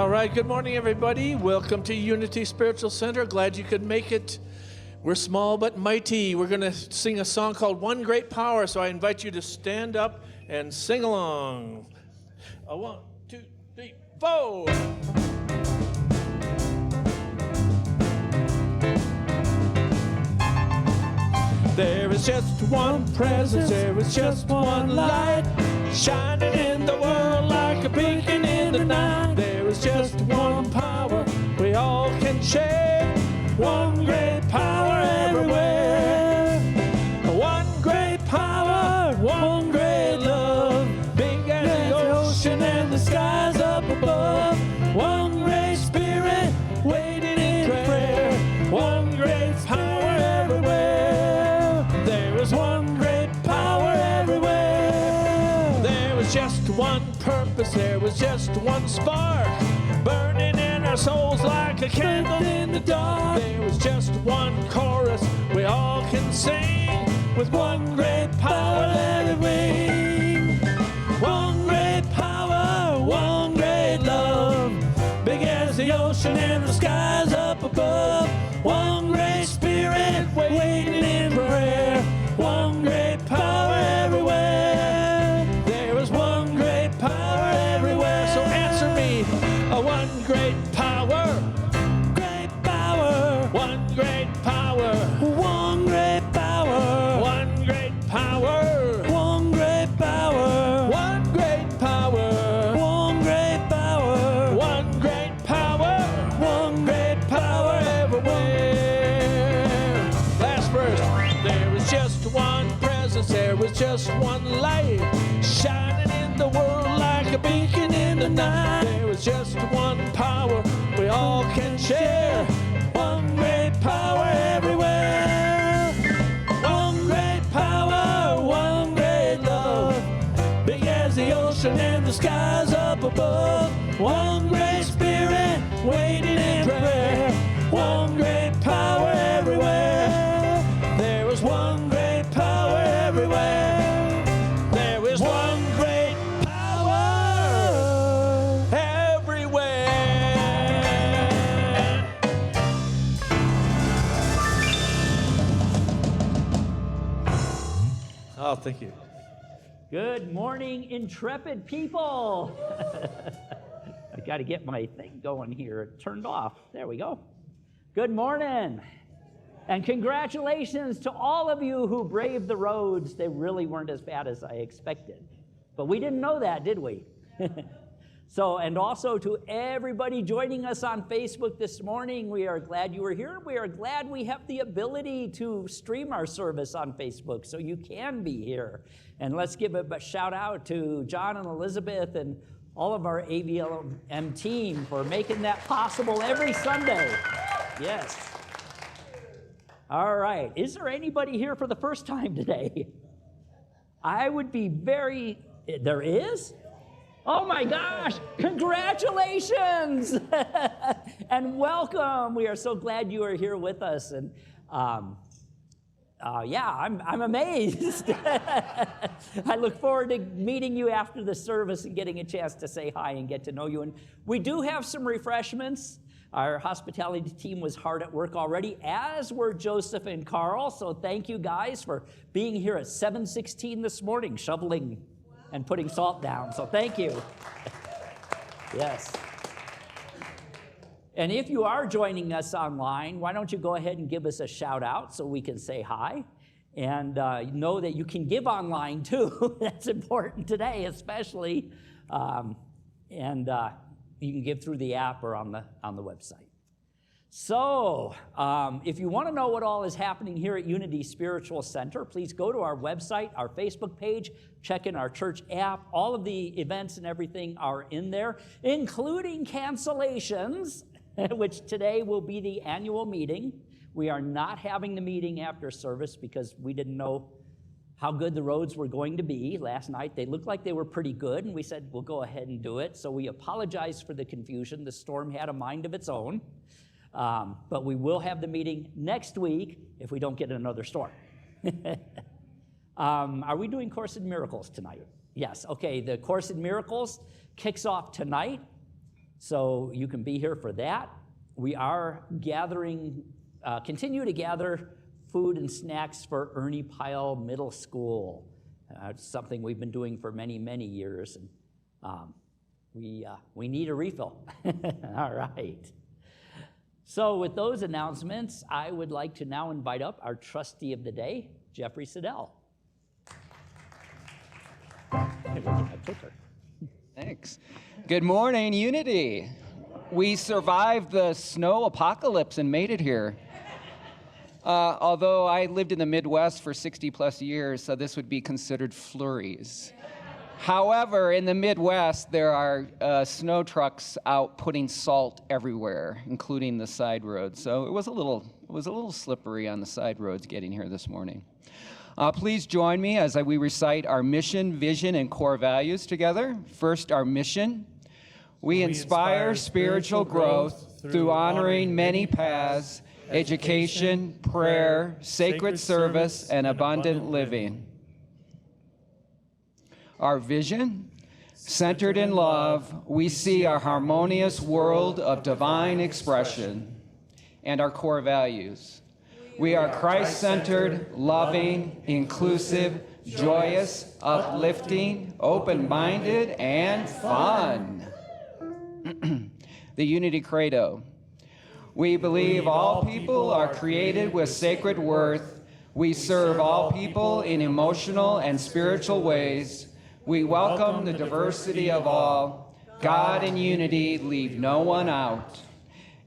All right, good morning, everybody. Welcome to Unity Spiritual Center. Glad you could make it. We're small but mighty. We're going to sing a song called One Great Power, so I invite you to stand up and sing along. 1, 2, 3, 4. There is just one presence, there is just one light, shining in the world like a beacon in the night. There is just one power we all can share, one great power everywhere. One great power, one great love, big as the ocean and the skies up above. One great spirit waiting in prayer, one great power everywhere. There is one great power everywhere. There was just one purpose, there was just one spark, burning in our souls like a candle in the dark. There was just one chorus we all can sing, with one great power let it ring. One great power, one great love, big as the ocean and the skies up above. One great spirit waiting in prayer, one great power everywhere. There is one great power everywhere. So answer me, one great power, great power, one great power, one great power, one great power, one great power, one great power, one great power, one great power, one great power everywhere. Last verse. There was just one presence, there was just one light, shining in the world like a beacon in the night. There was just one power we all can share, one great power everywhere. One great power, one great love, big as the ocean and the skies up above. One great spirit waiting in prayer, one great power everywhere. There is one great power everywhere. There is one great power everywhere. Oh, thank you. Good morning, intrepid people. I got to get my thing going here. It turned off. There we go. Good morning. And congratulations to all of you who braved the roads. They really weren't as bad as I expected. But we didn't know that, did we? So, and also to everybody joining us on Facebook this morning, we are glad you were here. We are glad we have the ability to stream our service on Facebook, so you can be here. And let's give a shout out to John and Elizabeth and all of our AVLM team for making that possible every Sunday. Yes. All right. Is there anybody here for the first time today? I would be very... There is? Oh my gosh, congratulations and welcome. We are so glad you are here with us. And yeah, I'm amazed. I look forward to meeting you after the service and getting a chance to say hi and get to know you. And we do have some refreshments. Our hospitality team was hard at work already, as were Joseph and Carl. So thank you guys for being here at 7:16 this morning, shoveling and putting salt down. So thank you. Yes. And if you are joining us online, why don't you go ahead and give us a shout out so we can say hi. And know that you can give online too. That's important today, especially. And you can give through the app or on the website. So, if you want to know what all is happening here at Unity Spiritual Center, please go to our website, our Facebook page, check in our church app. All of the events and everything are in there, including cancellations, which today will be the annual meeting. We are not having the meeting after service because we didn't know how good the roads were going to be. Last night, they looked like they were pretty good, and we said, we'll go ahead and do it. So we apologize for the confusion. The storm had a mind of its own. But we will have the meeting next week if we don't get another storm. Are we doing Course in Miracles tonight? Yes, okay, the Course in Miracles kicks off tonight. So you can be here for that. We are gathering, continue to gather food and snacks for Ernie Pyle Middle School. It's something we've been doing for many, many years. And we need a refill. All right. So with those announcements, I would like to now invite up our trustee of the day, Jeffrey Siddell. Thanks. Good morning, Unity. We survived the snow apocalypse and made it here. Although I lived in the Midwest for 60 plus years, so this would be considered flurries. However, in the Midwest, there are snow trucks out putting salt everywhere, including the side roads. So it was a little slippery on the side roads getting here this morning. Please join me as we recite our mission, vision, and core values together. First, our mission. We inspire spiritual growth through honoring many paths, education, prayer, sacred service, and abundant living. Our vision, centered in love, we see our harmonious world of divine expression. And our core values. We are Christ-centered, loving, inclusive, joyous, uplifting, open-minded, and fun. The Unity Credo. We believe all people are created with sacred worth. We serve all people in emotional and spiritual ways. We welcome the diversity of all. God and unity leave no one out.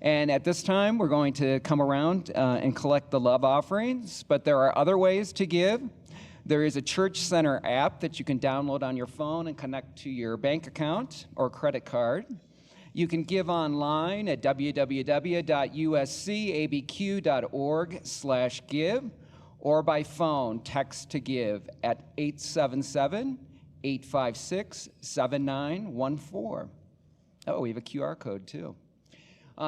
And at this time, we're going to come around and collect the love offerings, but there are other ways to give. There is a Church Center app that you can download on your phone and connect to your bank account or credit card. You can give online at www.uscabq.org/give or by phone, text to give at 877-856-7914. Oh, we have a QR code too.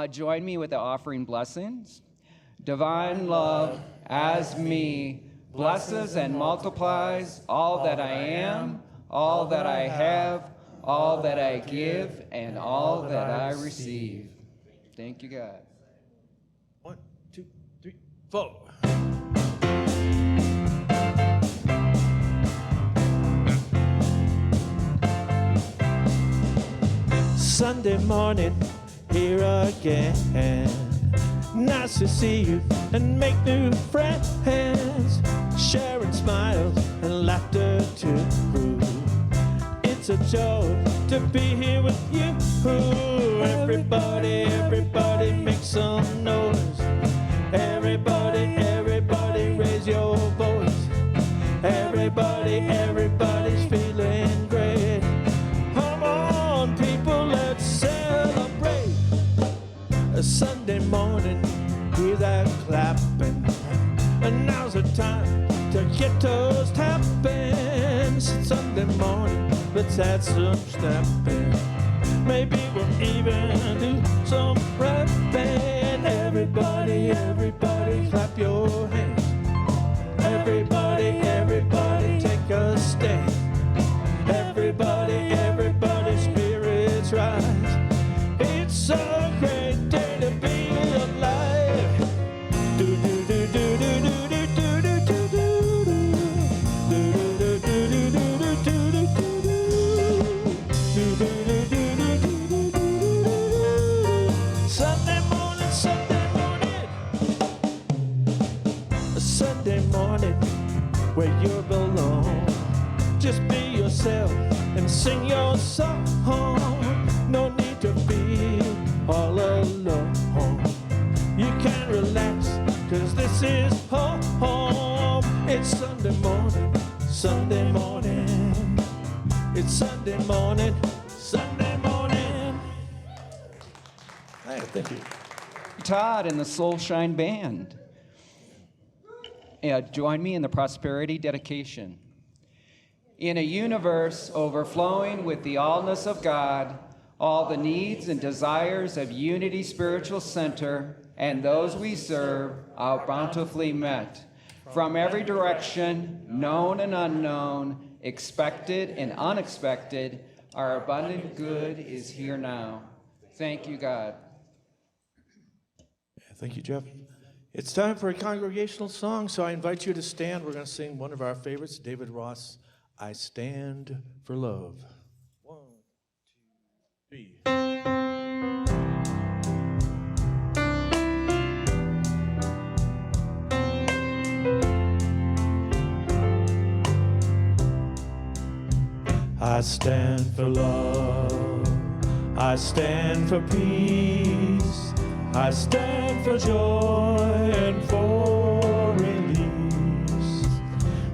Join me with the offering blessings. Divine love, as me, blesses and multiplies all that I am, all that I have, all that I give, and all that I receive. Thank you, God. 1, 2, 3, 4. Sunday morning, here again. Nice to see you and make new friends. Sharing smiles and laughter too. It's a joy to be here with you. Everybody, everybody make some noise. Everybody, everybody raise your voice. Everybody, everybody's feeling great. Come on, people, let's celebrate. A Sunday morning, hear that clapping. And now's the time to get toes tapping. Sunday morning, let's add some stepping. Maybe we'll even do some rapping. Everybody, everybody, clap your hands. Everybody, everybody, take a stand. Everybody, everybody, spirits rise. It's a great day to be alive. Do do do do do do do do do do do. Sunday morning, Sunday morning. A Sunday morning where you belong. Just be yourself and sing your song. No need to be all alone. You can relax, cause this is home. It's Sunday morning, Sunday morning. It's Sunday morning, Sunday morning. Hey, thank you. Todd and the Soulshine Band. Join me in the prosperity dedication. In a universe overflowing with the allness of God, all the needs and desires of Unity Spiritual Center and those we serve are bountifully met. From every direction, known and unknown, expected and unexpected, our abundant good is here now. Thank you, God. Thank you, Jeff. It's time for a congregational song, so I invite you to stand. We're going to sing one of our favorites, David Ross, I Stand for Love. 1, 2, 3. I stand for love, I stand for peace, I stand for joy and for release,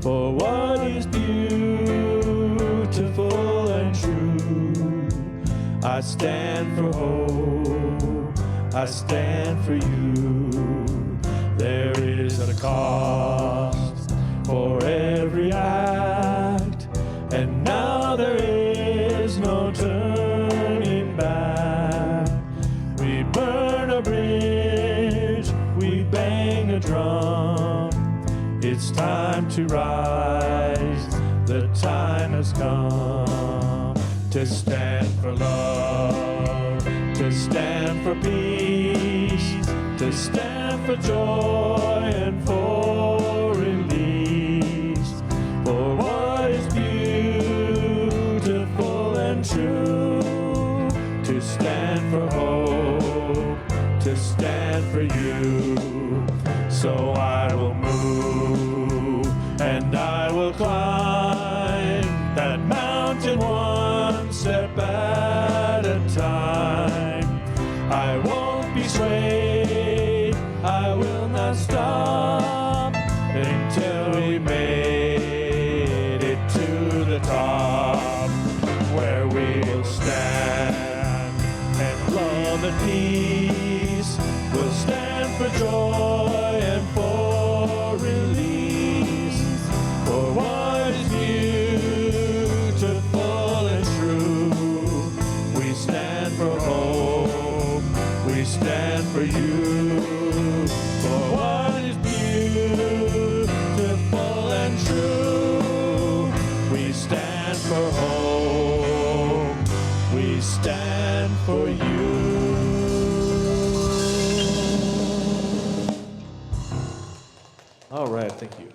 for what is beautiful and true. I stand for hope, I stand for you. There is a cost for every act, and now there is no turning back. We burn a bridge, we bang a drum. It's time to rise, the time has come to stand for love, to stand for peace, to stand for joy and for release, for what is beautiful and true, to stand for hope, to stand for you. So I will move and I will climb that mountain one step at a time. I won't be swayed, I will not stop until we made it to the top, where we will stand and love and peace. We'll stand for joy and for release, for what is beautiful and true. We stand for hope, we stand for you, for what is beautiful and true. We stand for hope, we stand for you. All right, thank you.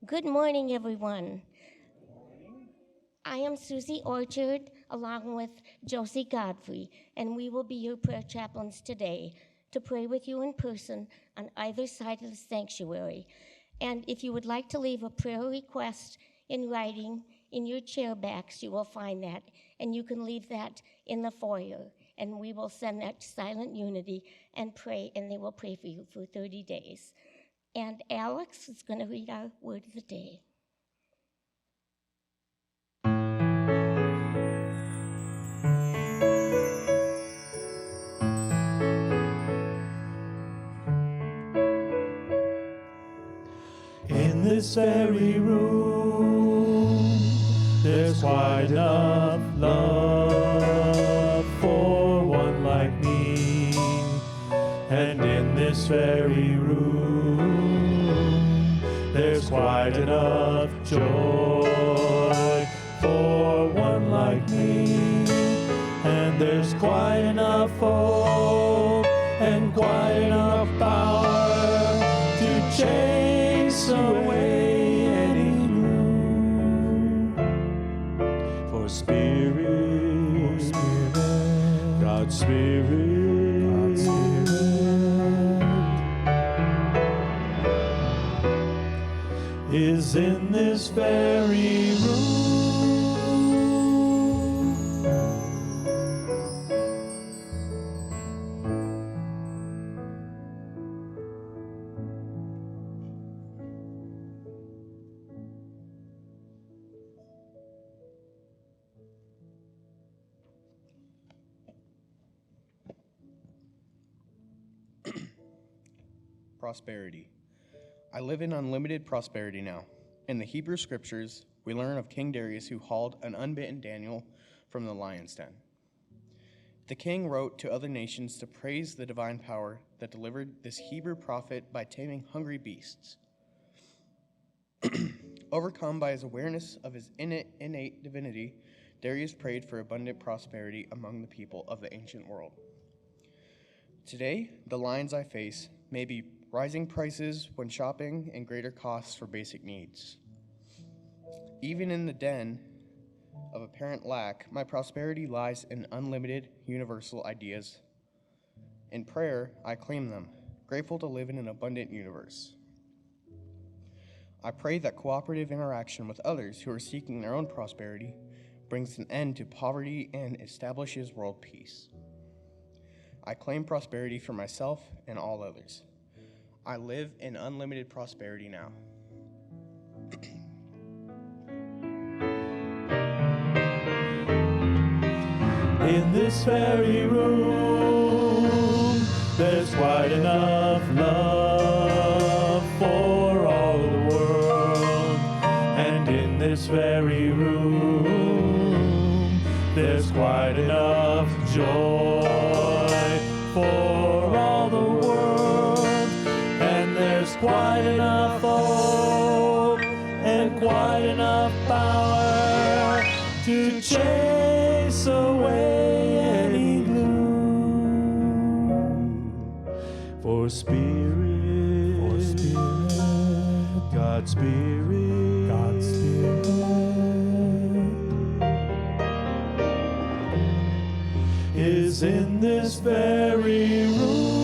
Good morning, everyone. I am Susie Orchard, along with Josie Godfrey, and we will be your prayer chaplains today to pray with you in person on either side of the sanctuary. And if you would like to leave a prayer request in writing in your chair backs, you will find that, and you can leave that in the foyer, and we will send that to Silent Unity and pray, and they will pray for you for 30 days. And Alex is going to read our word of the day. In this very room, there's quite enough love for one like me. And in this very room, there's quite enough joy for one like me. And there's quite enough hope and quite enough power to chase away any gloom. For Spirit, God's Spirit, is in this very room. Prosperity. I live in unlimited prosperity now. In the Hebrew scriptures, we learn of King Darius who hauled an unbitten Daniel from the lion's den. The king wrote to other nations to praise the divine power that delivered this Hebrew prophet by taming hungry beasts. Overcome by his awareness of his innate divinity, Darius prayed for abundant prosperity among the people of the ancient world. Today, the lions I face may be rising prices when shopping and greater costs for basic needs. Even in the den of apparent lack, my prosperity lies in unlimited, universal ideas. In prayer, I claim them, grateful to live in an abundant universe. I pray that cooperative interaction with others who are seeking their own prosperity brings an end to poverty and establishes world peace. I claim prosperity for myself and all others. I live in unlimited prosperity now. In this very room, there's quite enough love for all the world. And in this very room, there's quite enough joy for all the world. And there's quite enough hope and quite enough power to chase away any gloom. For Spirit, God's Spirit, God's Spirit is in this very room.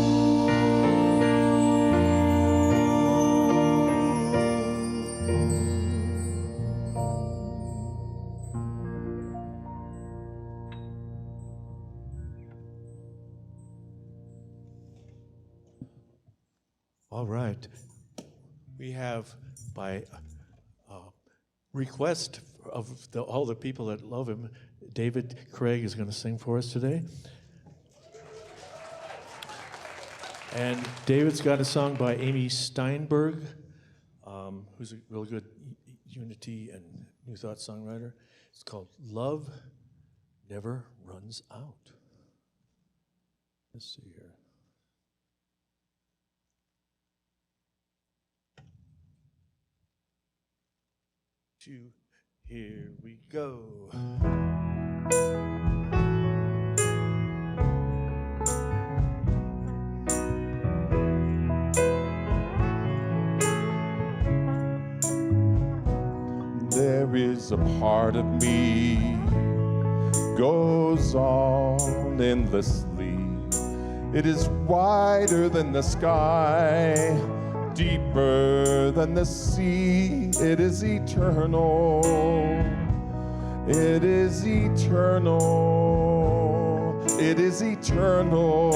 All right. We have, by request of all the people that love him, David Craig is going to sing for us today. And David's got a song by Amy Steinberg, who's a real good Unity and New Thought songwriter. It's called Love Never Runs Out. Let's see here. Here we go. There is a part of me goes on endlessly. It is wider than the sky, deeper than the sea. It is eternal. It is eternal. It is eternal.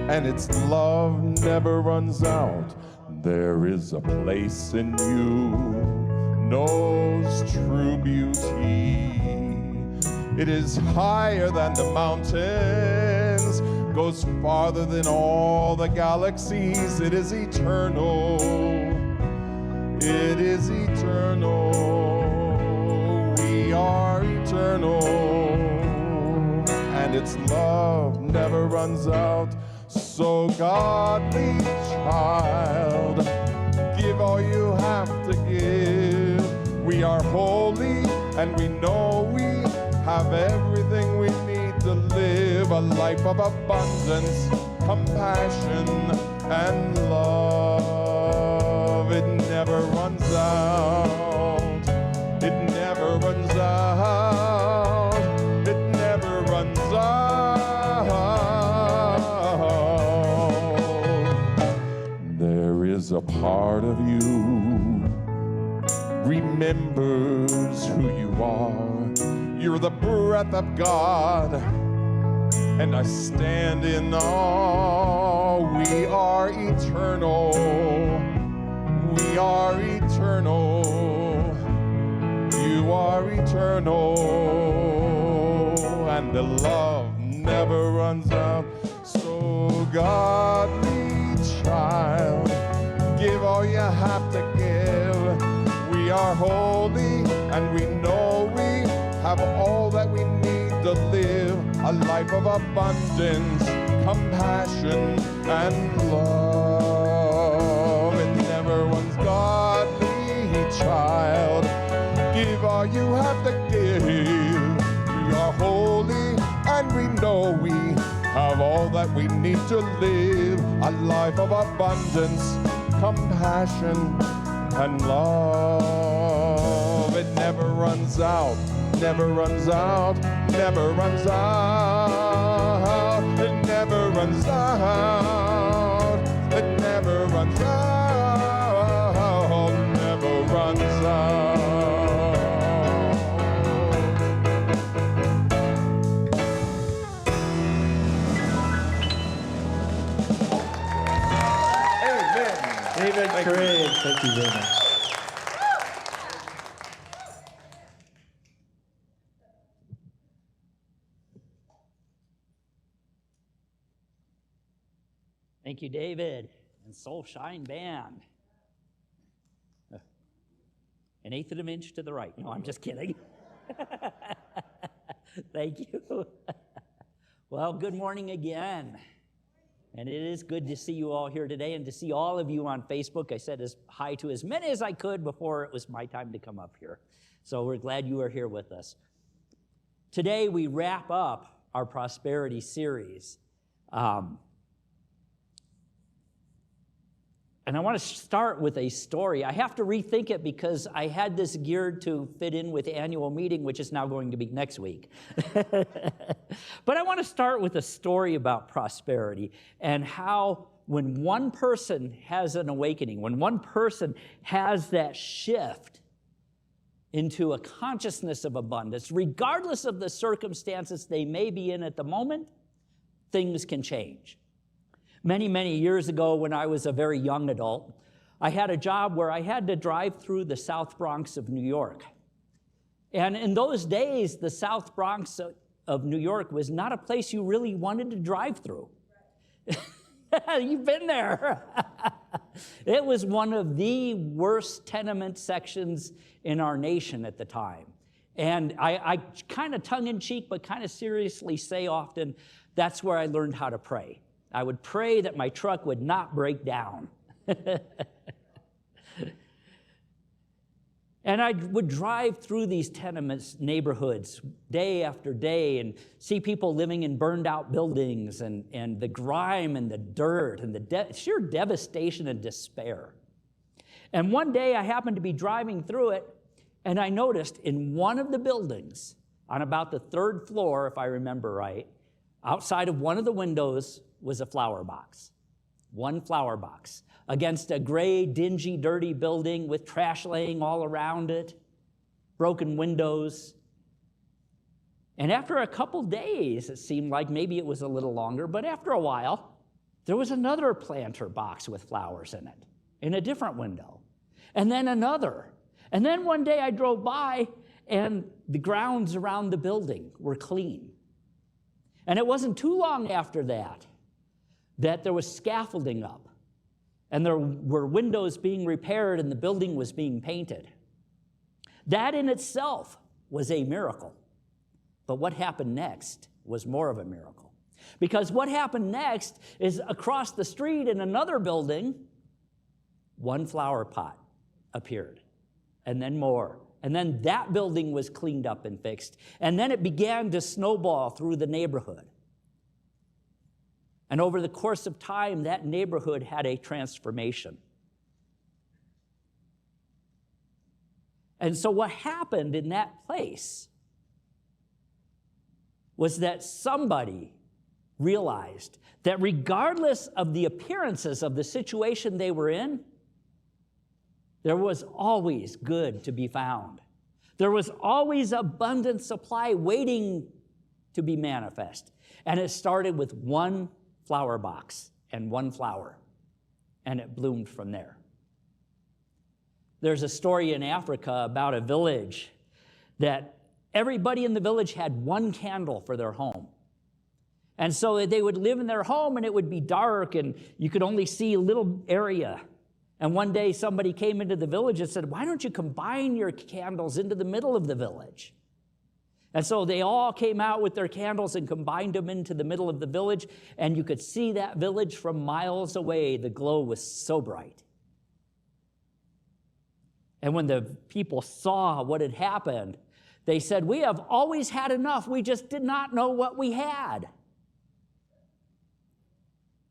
And its love never runs out. There is a place in you knows true beauty. It is higher than the mountains, goes farther than all the galaxies. It is eternal. It is eternal. We are eternal. And its love never runs out. So godly child, give all you have to give. We are holy and we know we have everything we need to live a life of abundance, compassion, and love. It never runs out. It never runs out. It never runs out. There is a part of you remembers who you are. You're the breath of God, and I stand in awe. We are eternal. We are eternal. You are eternal. And the love never runs out. So godly child, give all you have to give. We are holy and we know we have all that we need to live a life of abundance, compassion, and love. It never runs godly that we need to live a life of abundance, compassion, and love. It never runs out, never runs out, never runs out. It never runs out, it never runs out, never runs out. David Craig, thank you very much. Thank you, David, and Soul Shine Band. An eighth of an inch to the right. No, I'm just kidding. Thank you. Well, good morning again. And it is good to see you all here today and to see all of you on Facebook. I said hi to as many as I could before it was my time to come up here. So we're glad you are here with us. Today we wrap up our prosperity series. And I want to start with a story. I have to rethink it because I had this geared to fit in with the annual meeting, which is now going to be next week. But I want to start with a story about prosperity and how when one person has an awakening, when one person has that shift into a consciousness of abundance, regardless of the circumstances they may be in at the moment, things can change. Many, many years ago, when I was a very young adult, I had a job where I had to drive through the South Bronx of New York. And in those days, the South Bronx of New York was not a place you really wanted to drive through. You've been there. It was one of the worst tenement sections in our nation at the time. And I kind of tongue-in-cheek, but kind of seriously say often, that's where I learned how to pray. I would pray that my truck would not break down. And I would drive through these tenements neighborhoods day after day and see people living in burned out buildings and the grime and the dirt and the sheer devastation and despair. And one day I happened to be driving through it and I noticed in one of the buildings on about the third floor, if I remember right, outside of one of the windows was a flower box. One flower box against a gray, dingy, dirty building with trash laying all around it, broken windows. And after a couple days, it seemed like maybe it was a little longer, but after a while, there was another planter box with flowers in it, in a different window, and then another. And then one day I drove by, and the grounds around the building were clean. And it wasn't too long after that there was scaffolding up, and there were windows being repaired, and the building was being painted. That in itself was a miracle. But what happened next was more of a miracle. Because what happened next is across the street in another building, one flower pot appeared, and then more. And then that building was cleaned up and fixed. And then it began to snowball through the neighborhood. And over the course of time, that neighborhood had a transformation. And so what happened in that place was that somebody realized that regardless of the appearances of the situation they were in, there was always good to be found. There was always abundant supply waiting to be manifest. And it started with one flower box and one flower, and it bloomed from there. There's a story in Africa about a village that everybody in the village had one candle for their home. And so they would live in their home and it would be dark and you could only see a little area. And one day somebody came into the village and said, why don't you combine your candles into the middle of the village? And so they all came out with their candles and combined them into the middle of the village, and you could see that village from miles away. The glow was so bright. And when the people saw what had happened, they said, we have always had enough. We just did not know what we had.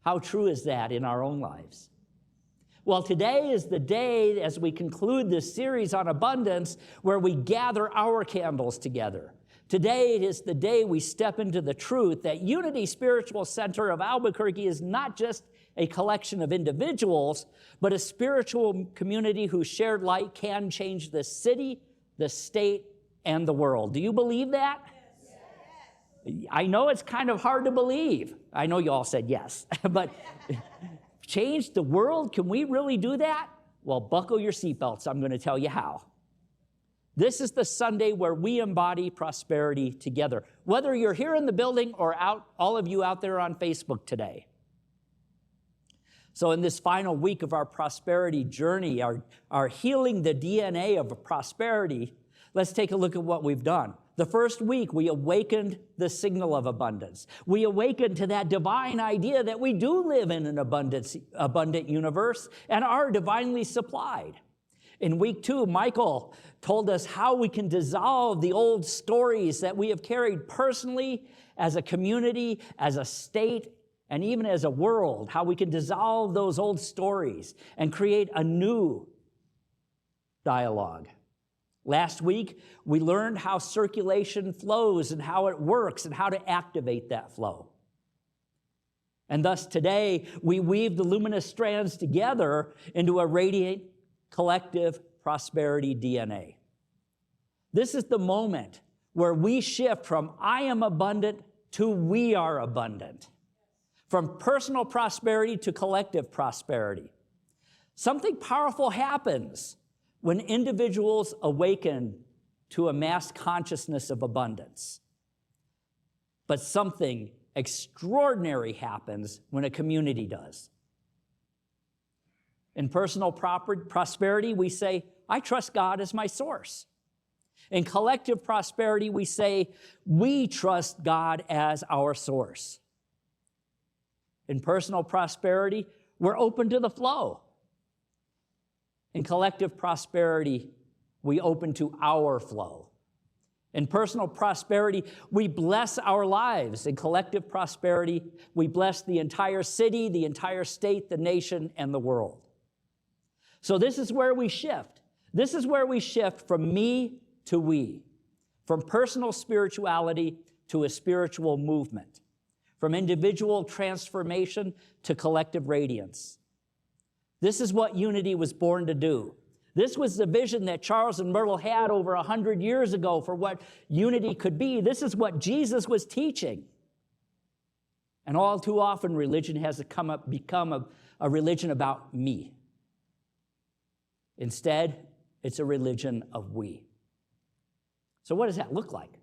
How true is that in our own lives? Well, today is the day, as we conclude this series on abundance, where we gather our candles together. Today is the day we step into the truth that Unity Spiritual Center of Albuquerque is not just a collection of individuals, but a spiritual community whose shared light can change the city, the state, and the world. Do you believe that? Yes. I know it's kind of hard to believe. I know you all said yes, but change the world? Can we really do that? Well, buckle your seatbelts. I'm going to tell you how. This is the Sunday where we embody prosperity together. Whether you're here in the building or all of you out there on Facebook today. So in this final week of our prosperity journey, our healing the DNA of prosperity, let's take a look at what we've done. The first week, we awakened the signal of abundance. We awakened to that divine idea that we do live in an abundant universe and are divinely supplied. In week 2, Michael told us how we can dissolve the old stories that we have carried personally, as a community, as a state, and even as a world, how we can dissolve those old stories and create a new dialogue. Last week, we learned how circulation flows and how it works and how to activate that flow. And thus today, we weave the luminous strands together into a radiant collective prosperity DNA. This is the moment where we shift from I am abundant to we are abundant, from personal prosperity to collective prosperity. Something powerful happens when individuals awaken to a mass consciousness of abundance. But something extraordinary happens when a community does. In personal prosperity, we say, I trust God as my source. In collective prosperity, we say, we trust God as our source. In personal prosperity, we're open to the flow. In collective prosperity, we open to our flow. In personal prosperity, we bless our lives. In collective prosperity, we bless the entire city, the entire state, the nation, and the world. So this is where we shift. This is where we shift from me to we, from personal spirituality to a spiritual movement, from individual transformation to collective radiance. This is what Unity was born to do. This was the vision that Charles and Myrtle had over 100 years ago for what Unity could be. This is what Jesus was teaching. And all too often, religion has become a religion about me. Instead, it's a religion of we. So what does that look like?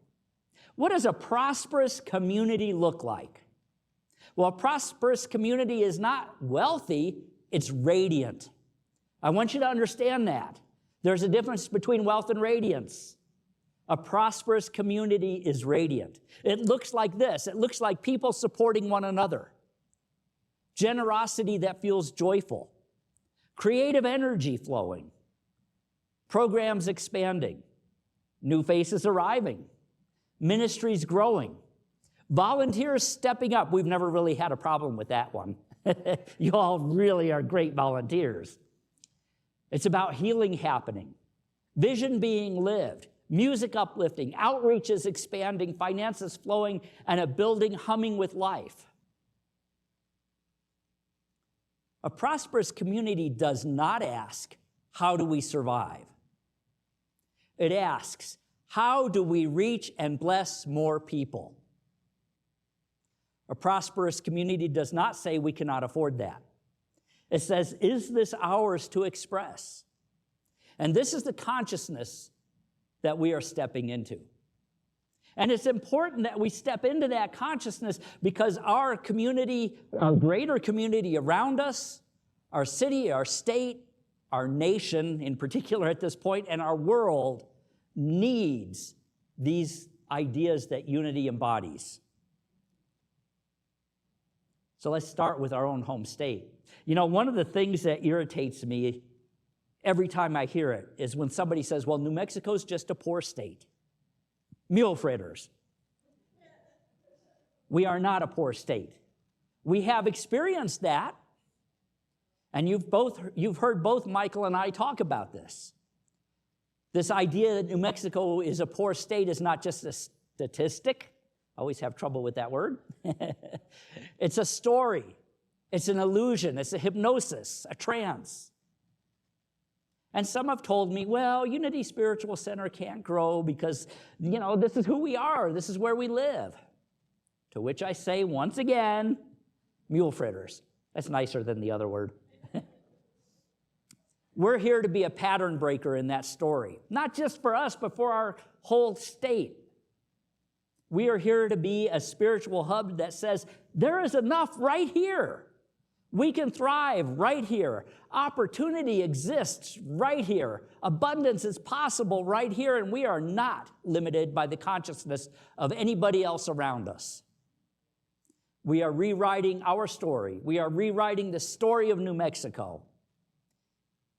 What does a prosperous community look like? Well, a prosperous community is not wealthy, it's radiant. I want you to understand that. There's a difference between wealth and radiance. A prosperous community is radiant. It looks like this. It looks like people supporting one another. Generosity that feels joyful. Creative energy flowing. Programs expanding. New faces arriving. Ministries growing. Volunteers stepping up. We've never really had a problem with that one. You all really are great volunteers. It's about healing happening, vision being lived, music uplifting, outreaches expanding, finances flowing, and a building humming with life. A prosperous community does not ask, how do we survive? It asks, how do we reach and bless more people? A prosperous community does not say we cannot afford that. It says, is this ours to express? And this is the consciousness that we are stepping into. And it's important that we step into that consciousness because our community, our greater community around us, our city, our state, our nation in particular at this point, and our world needs these ideas that Unity embodies. So let's start with our own home state. You know, one of the things that irritates me every time I hear it is when somebody says, well, New Mexico's just a poor state. Mule fritters. We are not a poor state. We have experienced that. And you've heard both Michael and I talk about this. This idea that New Mexico is a poor state is not just a statistic. I always have trouble with that word. It's a story. It's an illusion. It's a hypnosis, a trance. And some have told me, well, Unity Spiritual Center can't grow because, this is who we are. This is where we live. To which I say, once again, mule fritters. That's nicer than the other word. We're here to be a pattern breaker in that story. Not just for us, but for our whole state. We are here to be a spiritual hub that says, there is enough right here. We can thrive right here. Opportunity exists right here. Abundance is possible right here, and we are not limited by the consciousness of anybody else around us. We are rewriting our story. We are rewriting the story of New Mexico.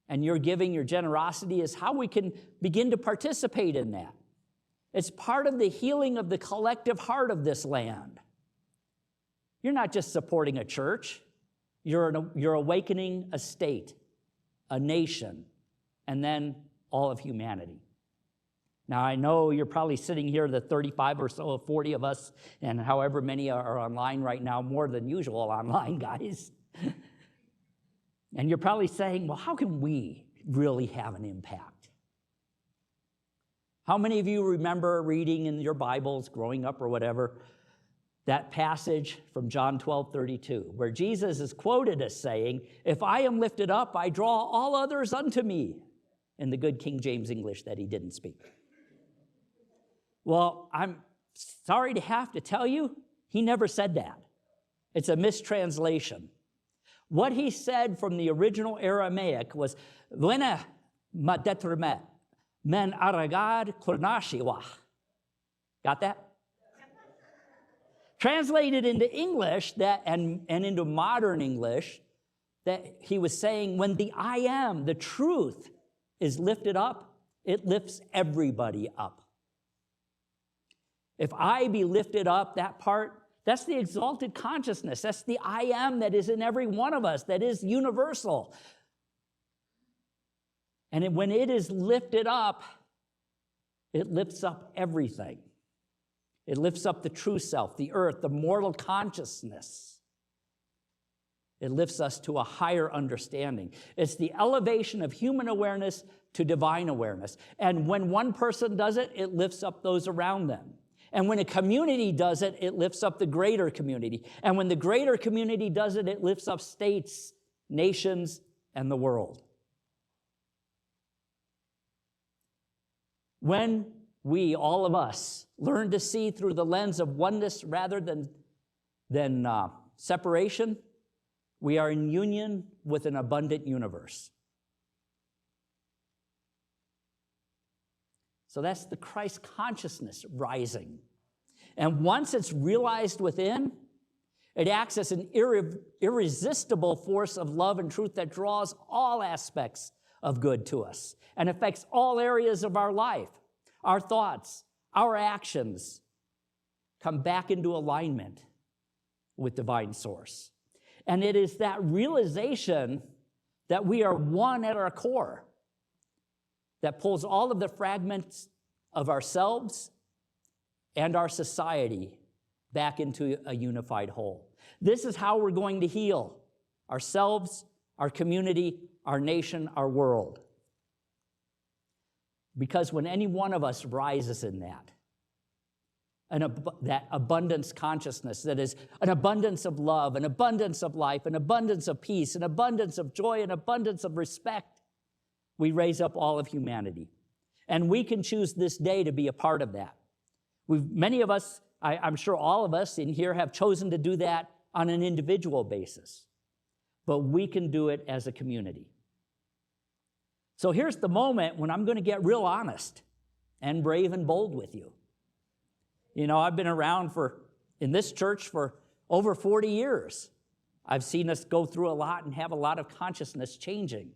And your giving, your generosity is how we can begin to participate in that. It's part of the healing of the collective heart of this land. You're not just supporting a church. You're awakening a state, a nation, and then all of humanity. Now, I know you're probably sitting here, the 35 or so, 40 of us, and however many are online right now, more than usual online, guys. And you're probably saying, well, how can we really have an impact? How many of you remember reading in your Bibles, growing up or whatever, that passage from John 12:32, where Jesus is quoted as saying, if I am lifted up, I draw all others unto me, in the good King James English that he didn't speak. Well, I'm sorry to have to tell you, he never said that. It's a mistranslation. What he said from the original Aramaic was, Vena madetramet, men aragad kornashiwa. Got that? Translated into English, and into modern English, that he was saying, when the I am, the truth, is lifted up, it lifts everybody up. If I be lifted up, that part, that's the exalted consciousness. That's the I am that is in every one of us, that is universal. And when it is lifted up, it lifts up everything. It lifts up the true self, the earth, the mortal consciousness. It lifts us to a higher understanding. It's the elevation of human awareness to divine awareness. And when one person does it, it lifts up those around them. And when a community does it, it lifts up the greater community. And when the greater community does it, it lifts up states, nations, and the world. When we, all of us, learn to see through the lens of oneness rather than separation, we are in union with an abundant universe. So that's the Christ consciousness rising. And once it's realized within, it acts as an irresistible force of love and truth that draws all aspects of good to us and affects all areas of our life. Our thoughts, our actions come back into alignment with divine source. And it is that realization that we are one at our core that pulls all of the fragments of ourselves and our society back into a unified whole. This is how we're going to heal ourselves, our community, our nation, our world. Because when any one of us rises in that abundance consciousness, that is an abundance of love, an abundance of life, an abundance of peace, an abundance of joy, an abundance of respect, we raise up all of humanity. And we can choose this day to be a part of that. Many of us, I'm sure all of us in here have chosen to do that on an individual basis. But we can do it as a community. So here's the moment when I'm going to get real honest and brave and bold with you. You know, I've been around in this church for over 40 years. I've seen us go through a lot and have a lot of consciousness changing.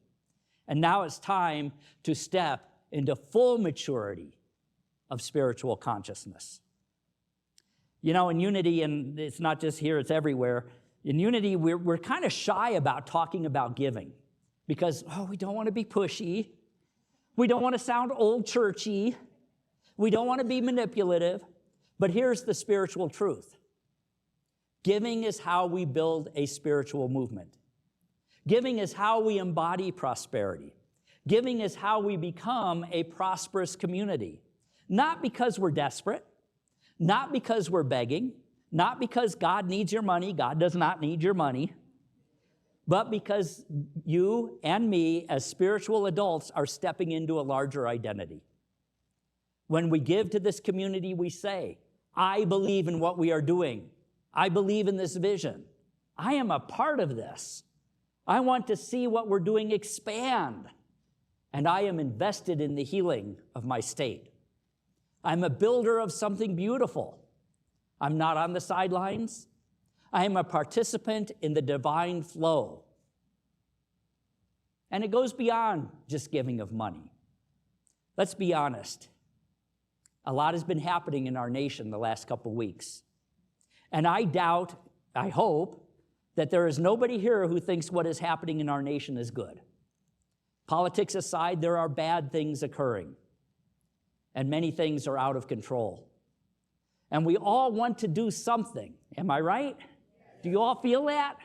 And now it's time to step into full maturity of spiritual consciousness. You know, in Unity, and it's not just here, it's everywhere, In Unity, we're kind of shy about talking about giving because, we don't want to be pushy. We don't want to sound old churchy. We don't want to be manipulative. But here's the spiritual truth. Giving is how we build a spiritual movement. Giving is how we embody prosperity. Giving is how we become a prosperous community. Not because we're desperate, not because we're begging, not because God needs your money. God does not need your money. But because you and me as spiritual adults are stepping into a larger identity. When we give to this community, we say, I believe in what we are doing. I believe in this vision. I am a part of this. I want to see what we're doing expand. And I am invested in the healing of my state. I'm a builder of something beautiful. I'm not on the sidelines. I am a participant in the divine flow. And it goes beyond just giving of money. Let's be honest. A lot has been happening in our nation the last couple weeks. And I hope, that there is nobody here who thinks what is happening in our nation is good. Politics aside, there are bad things occurring. And many things are out of control. And we all want to do something. Am I right? Do you all feel that?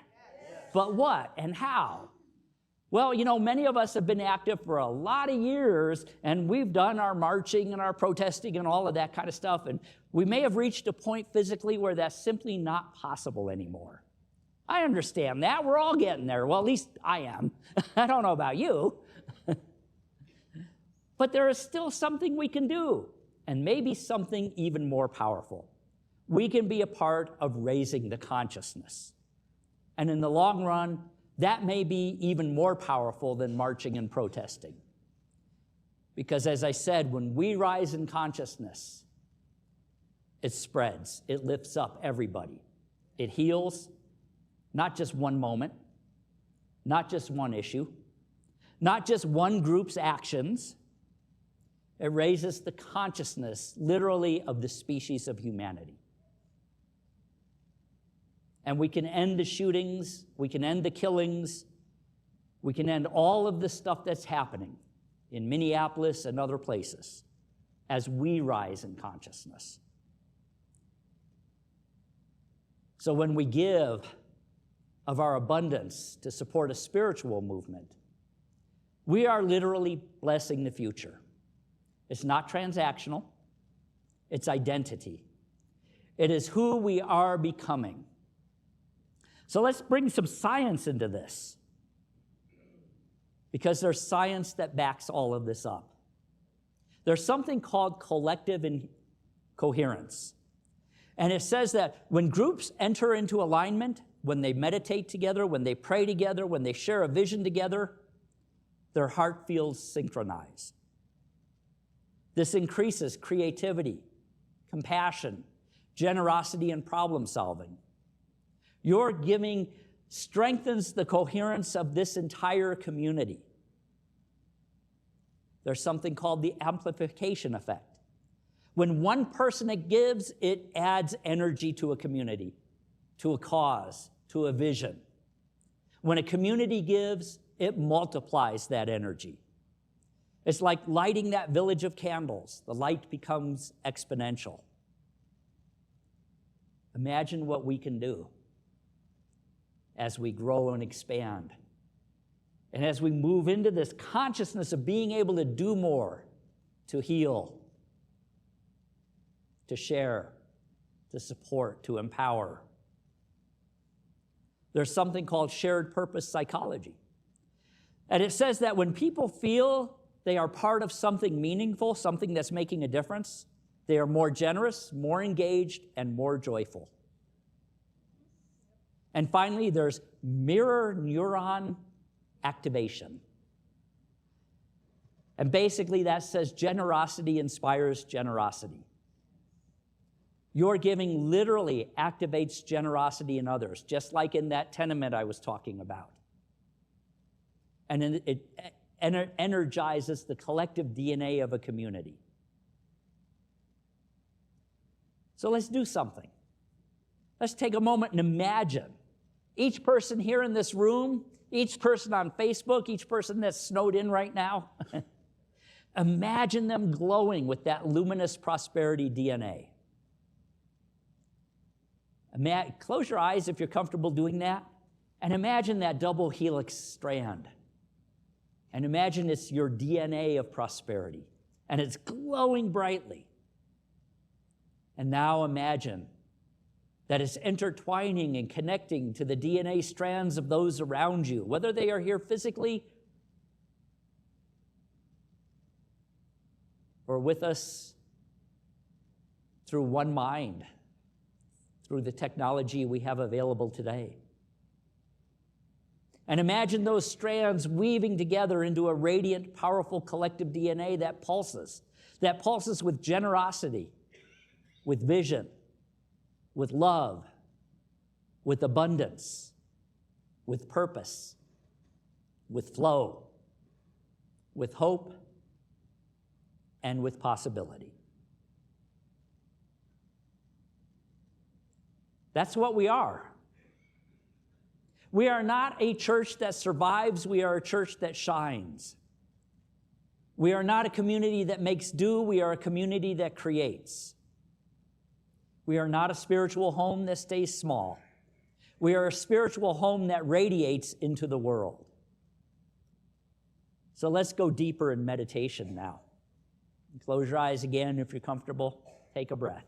But what and how? Well, many of us have been active for a lot of years, and we've done our marching and our protesting and all of that kind of stuff, and we may have reached a point physically where that's simply not possible anymore. I understand that. We're all getting there. Well, at least I am. I don't know about you. But there is still something we can do, and maybe something even more powerful. We can be a part of raising the consciousness. And in the long run, that may be even more powerful than marching and protesting. Because as I said, when we rise in consciousness, it spreads, it lifts up everybody. It heals not just one moment, not just one issue, not just one group's actions. It raises the consciousness, literally, of the species of humanity. And we can end the shootings, we can end the killings, we can end all of the stuff that's happening in Minneapolis and other places as we rise in consciousness. So when we give of our abundance to support a spiritual movement, we are literally blessing the future. It's not transactional, it's identity. It is who we are becoming. So let's bring some science into this, because there's science that backs all of this up. There's something called collective coherence. And it says that when groups enter into alignment, when they meditate together, when they pray together, when they share a vision together, their heart feels synchronized. This increases creativity, compassion, generosity, and problem solving. Your giving strengthens the coherence of this entire community. There's something called the amplification effect. When one person gives, it adds energy to a community, to a cause, to a vision. When a community gives, it multiplies that energy. It's like lighting that village of candles. The light becomes exponential. Imagine what we can do as we grow and expand. And as we move into this consciousness of being able to do more, to heal, to share, to support, to empower. There's something called shared purpose psychology. And it says that when people feel they are part of something meaningful, something that's making a difference, they are more generous, more engaged, and more joyful. And finally, there's mirror neuron activation. And basically that says generosity inspires generosity. Your giving literally activates generosity in others, just like in that tenement I was talking about. And it energizes the collective DNA of a community. So let's do something. Let's take a moment and imagine Each person here in this room, each person on Facebook, each person that's snowed in right now, imagine them glowing with that luminous prosperity DNA. Close your eyes if you're comfortable doing that, and imagine that double helix strand. And imagine it's your DNA of prosperity, and it's glowing brightly. And now imagine that it's intertwining and connecting to the DNA strands of those around you, whether they are here physically or with us through one mind, through the technology we have available today. And imagine those strands weaving together into a radiant, powerful collective DNA that pulses with generosity, with vision, with love, with abundance, with purpose, with flow, with hope, and with possibility. That's what we are. We are not a church that survives, we are a church that shines. We are not a community that makes do, we are a community that creates. We are not a spiritual home that stays small. We are a spiritual home that radiates into the world. So let's go deeper in meditation now. Close your eyes again if you're comfortable. Take a breath.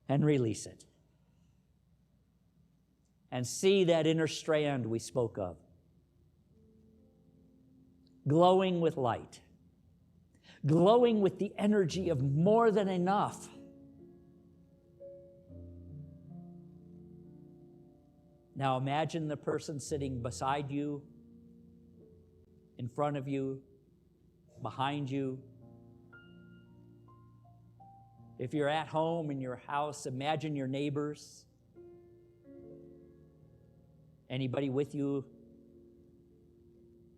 And release it. And see that inner strand we spoke of. Glowing with light. Glowing with the energy of more than enough. Now imagine the person sitting beside you, in front of you, behind you. If you're at home in your house, imagine your neighbors. Anybody with you?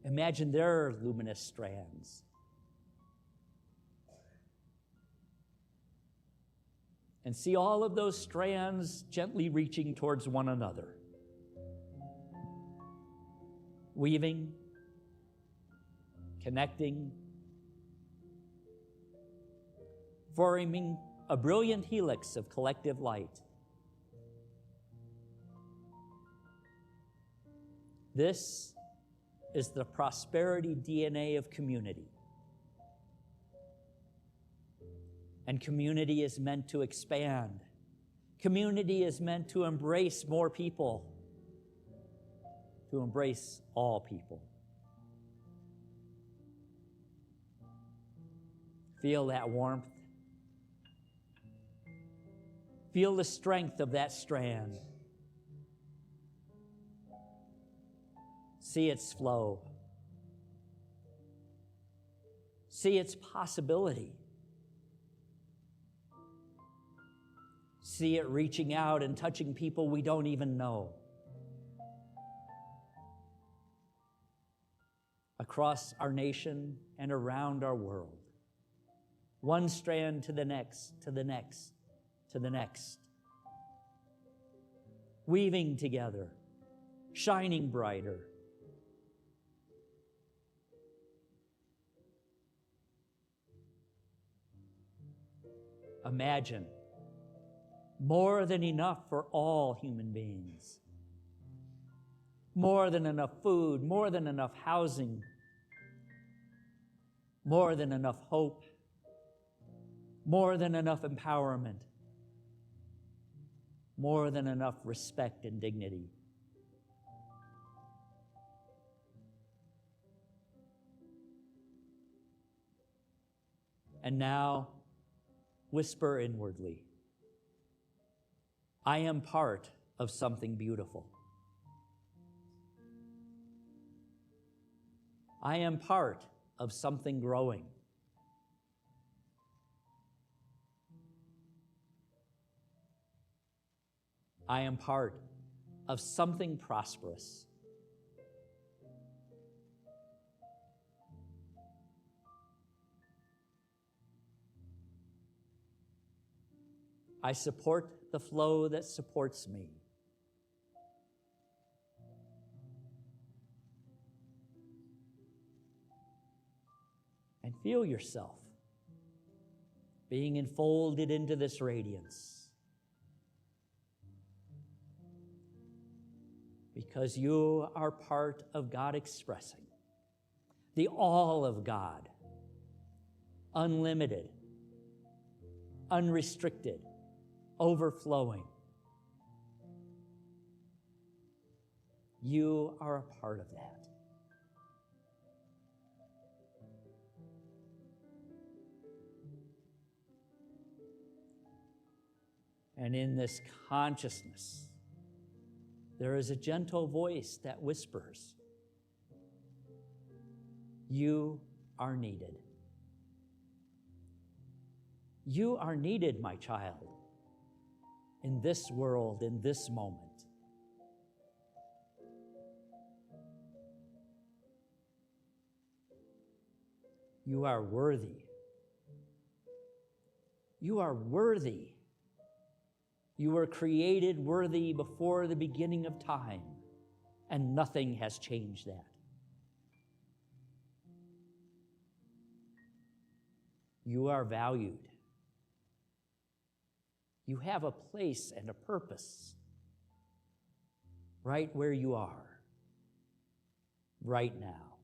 Imagine their luminous strands. And see all of those strands gently reaching towards one another. Weaving, connecting, forming a brilliant helix of collective light. This is the prosperity DNA of community. And community is meant to expand. Community is meant to embrace more people, to embrace all people. Feel that warmth. Feel the strength of that strand. See its flow. See its possibility. See it reaching out and touching people we don't even know. Across our nation and around our world. One strand to the next, to the next, to the next. Weaving together, shining brighter. Imagine more than enough for all human beings. More than enough food, more than enough housing, more than enough hope, more than enough empowerment, more than enough respect and dignity. And now, whisper inwardly, I am part of something beautiful. I am part of something growing. I am part of something prosperous. I support the flow that supports me. And feel yourself being enfolded into this radiance. Because you are part of God expressing the all of God, unlimited, unrestricted, overflowing. You are a part of that. And in this consciousness, there is a gentle voice that whispers, you are needed. You are needed, my child, in this world, in this moment. You are worthy. You are worthy. You were created worthy before the beginning of time, and nothing has changed that. You are valued. You have a place and a purpose right where you are, right now.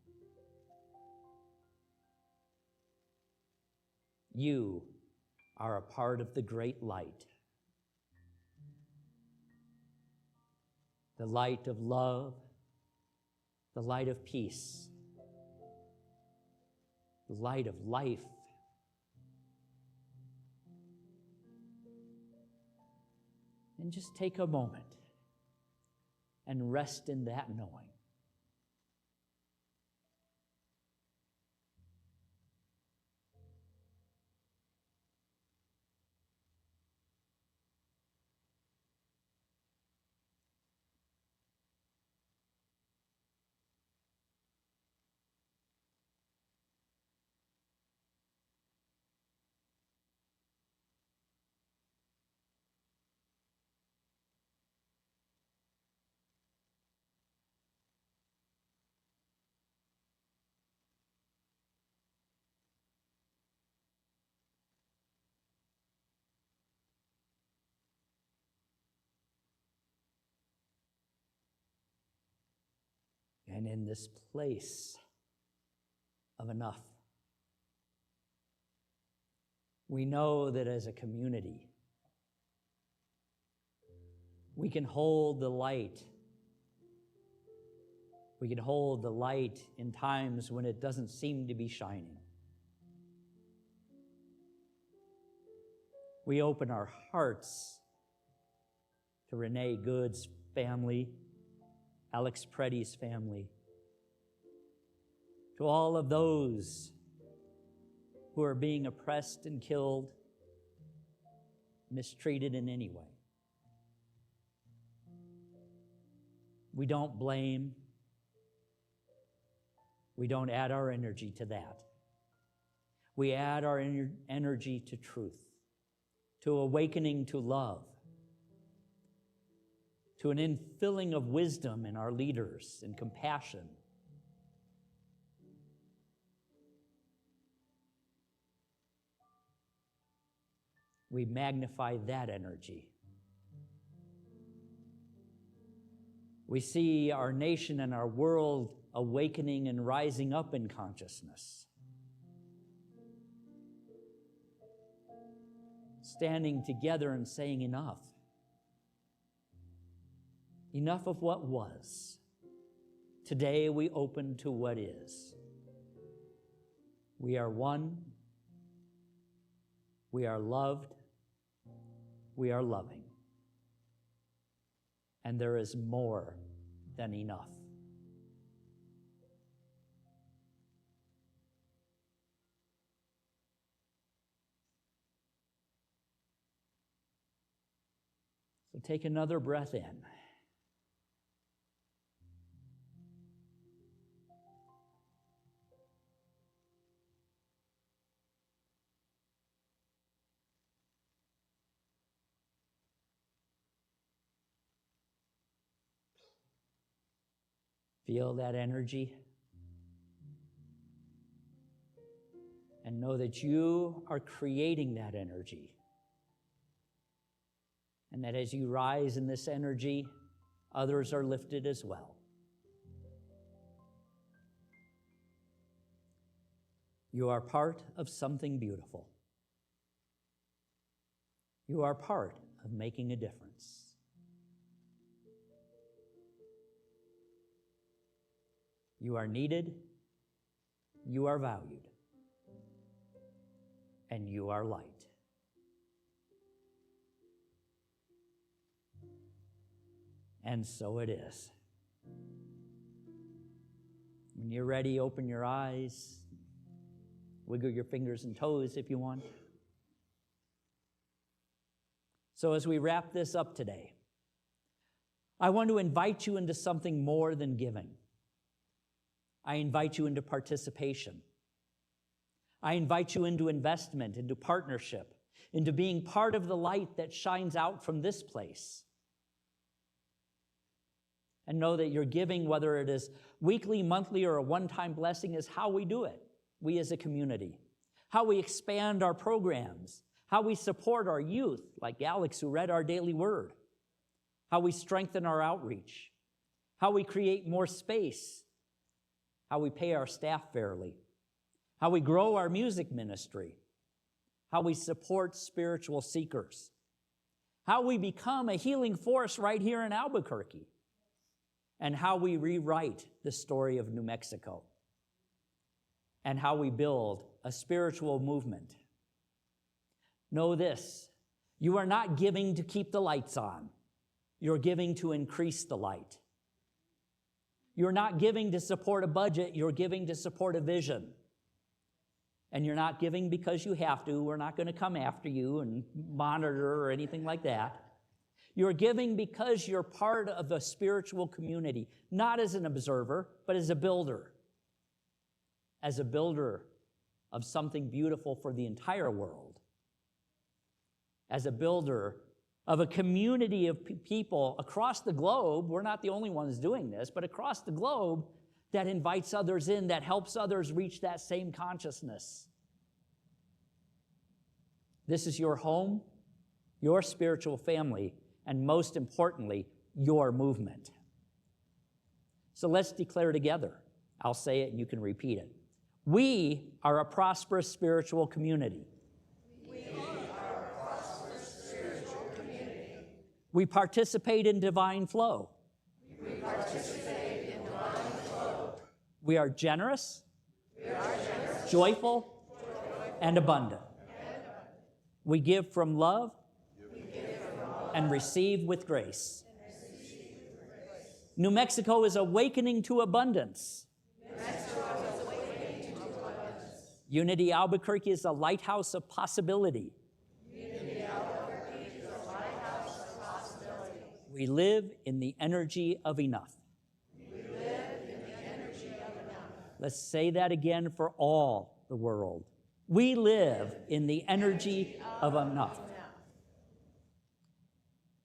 You are a part of the great light. The light of love, the light of peace, the light of life. And just take a moment and rest in that knowing. And in this place of enough, we know that as a community, we can hold the light. We can hold the light in times when it doesn't seem to be shining. We open our hearts to Renee Good's family, Alex Preddy's family, to all of those who are being oppressed and killed, mistreated in any way. We don't blame. We don't add our energy to that. We add our energy to truth, to awakening to love, to an infilling of wisdom in our leaders and compassion. We magnify that energy. We see our nation and our world awakening and rising up in consciousness, standing together and saying enough. Enough of what was. Today we open to what is. We are one. We are loved. We are loving. And there is more than enough. So take another breath in. Feel that energy. And know that you are creating that energy. And that as you rise in this energy, others are lifted as well. You are part of something beautiful. You are part of making a difference. You are needed, you are valued, and you are light. And so it is. When you're ready, open your eyes, wiggle your fingers and toes if you want. So as we wrap this up today, I want to invite you into something more than giving. I invite you into participation. I invite you into investment, into partnership, into being part of the light that shines out from this place. And know that your giving, whether it is weekly, monthly, or a one-time blessing, is how we do it, we as a community. How we expand our programs, how we support our youth, like Alex who read our daily word, how we strengthen our outreach, how we create more space, how we pay our staff fairly, how we grow our music ministry, how we support spiritual seekers, how we become a healing force right here in Albuquerque, and how we rewrite the story of New Mexico, and how we build a spiritual movement. Know this, you are not giving to keep the lights on. You're giving to increase the light. You're not giving to support a budget, you're giving to support a vision. And you're not giving because you have to. We're not going to come after you and monitor or anything like that. You're giving because you're part of a spiritual community, not as an observer, but as a builder. As a builder of something beautiful for the entire world. As a builder of a community of people across the globe. We're not the only ones doing this, but across the globe that invites others in, that helps others reach that same consciousness. This is your home, your spiritual family, and most importantly, your movement. So let's declare together. I'll say it and you can repeat it. We are a prosperous spiritual community. We participate in divine flow. We are generous, joyful, and abundant. We give from love and receive with grace. New Mexico is awakening to abundance. Unity Albuquerque is a lighthouse of possibility. We live in the energy of enough. Let's say that again for all the world. We live in the energy of enough.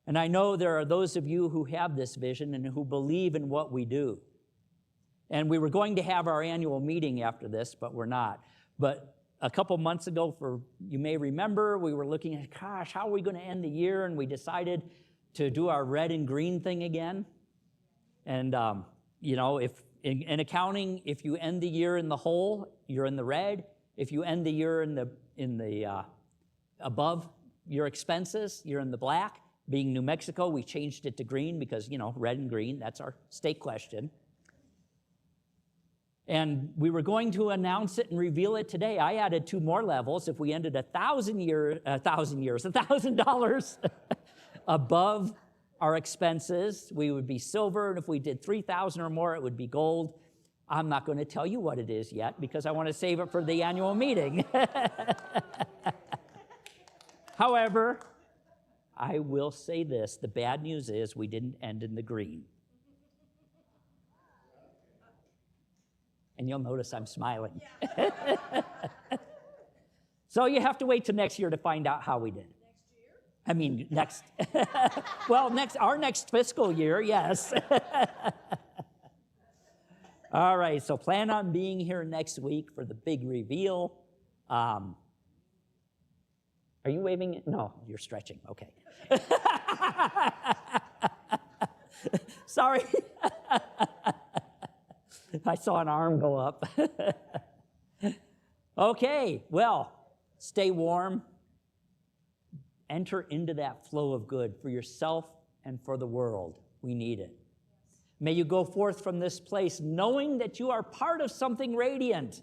And I know there are those of you who have this vision and who believe in what we do. And we were going to have our annual meeting after this, but we're not. But a couple months ago, you may remember, we were looking at, gosh, how are we going to end the year? And we decided to do our red and green thing again. And, if in accounting, if you end the year in the hole, you're in the red. If you end the year in the above your expenses, you're in the black. Being New Mexico, we changed it to green because, red and green, that's our state question. And we were going to announce it and reveal it today. I added 2 more levels. If we ended $1,000 above our expenses, we would be silver. And if we did 3,000 or more, it would be gold. I'm not going to tell you what it is yet because I want to save it for the annual meeting. However, I will say this. The bad news is we didn't end in the green. And you'll notice I'm smiling. So you have to wait till next year to find out how we did. Next. Well, our next fiscal year, yes. All right, so plan on being here next week for the big reveal. Are you waving? No, you're stretching. Okay. Sorry. I saw an arm go up. Okay, well, stay warm. Enter into that flow of good for yourself and for the world. We need it. May you go forth from this place knowing that you are part of something radiant.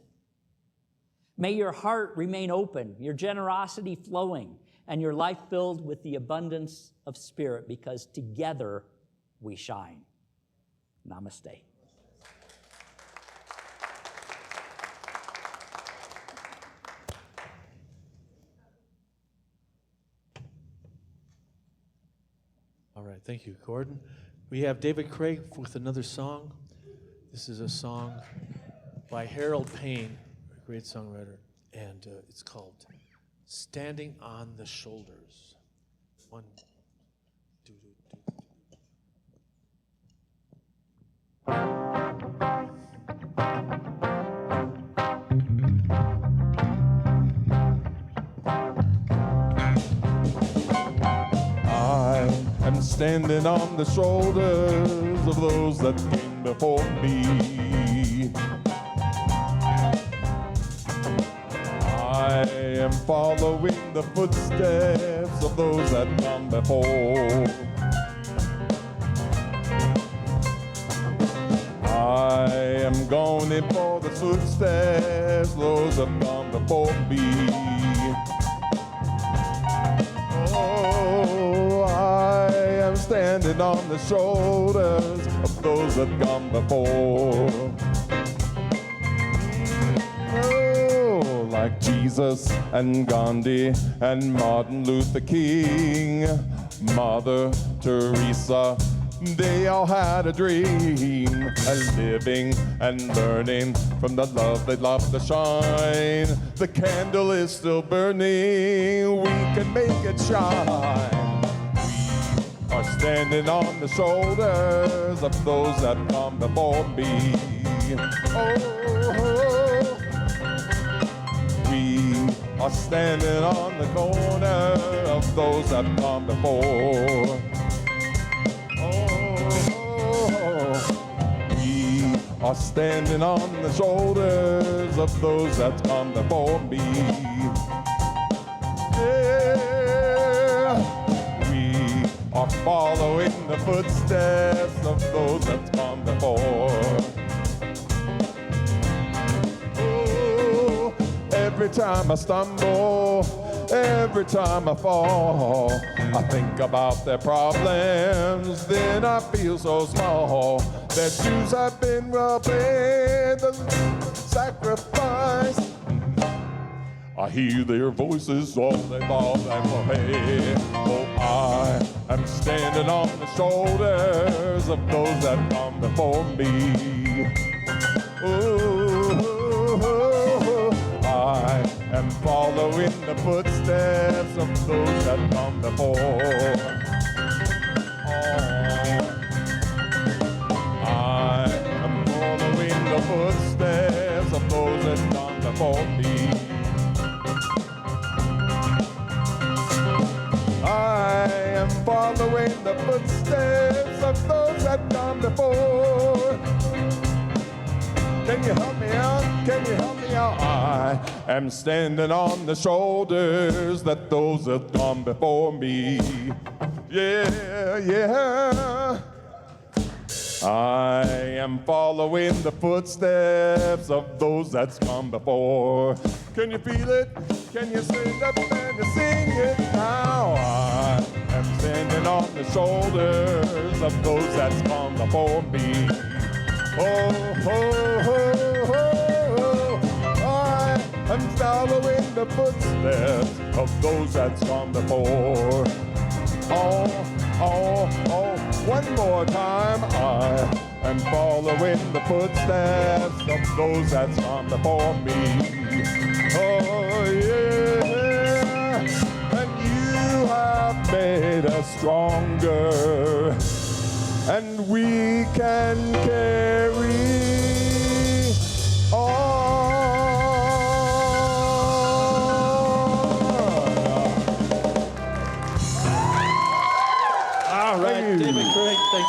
May your heart remain open, your generosity flowing, and your life filled with the abundance of spirit, because together we shine. Namaste. All right, thank you, Gordon. We have David Craig with another song. This is a song by Harold Payne, a great songwriter, and it's called Standing on the Shoulders. 1, 2, 2. I'm standing on the shoulders of those that came before me. I am following the footsteps of those that come before. I am going for the footsteps of those that come before me. Standing on the shoulders of those that come before. Oh, like Jesus and Gandhi and Martin Luther King, Mother Teresa, they all had a dream, and living and learning from the love they love to shine. The candle is still burning, we can make it shine. Are standing on the shoulders of those that come before me. Oh, we are standing on the corner of those that come before. Oh, we are standing on the shoulders of those that come before me. Are following the footsteps of those that come before. Oh, every time I stumble, every time I fall, I think about their problems, then I feel so small. Their dues have been well paid, the sacrifice. I hear their voices all day long and pray. Oh, I am standing on the shoulders of those that come before me. Oh, I am following the footsteps of those that come before. Oh, I am following the footsteps of those that come before me. I am following the footsteps of those that come before. Can you help me out? Can you help me out? I am standing on the shoulders that those that come before me. Yeah, yeah. I am following the footsteps of those that's come before. Can you feel it? Can you stand up and you sing it now? I am standing on the shoulders of those that's come before me. Oh, oh, oh, oh, oh. I am following the footsteps of those that's come before. Oh, oh, oh, one more time. I am following the footsteps of those that's come before me. Oh, yeah, and you have made us stronger, and we can carry on.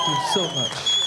you so much.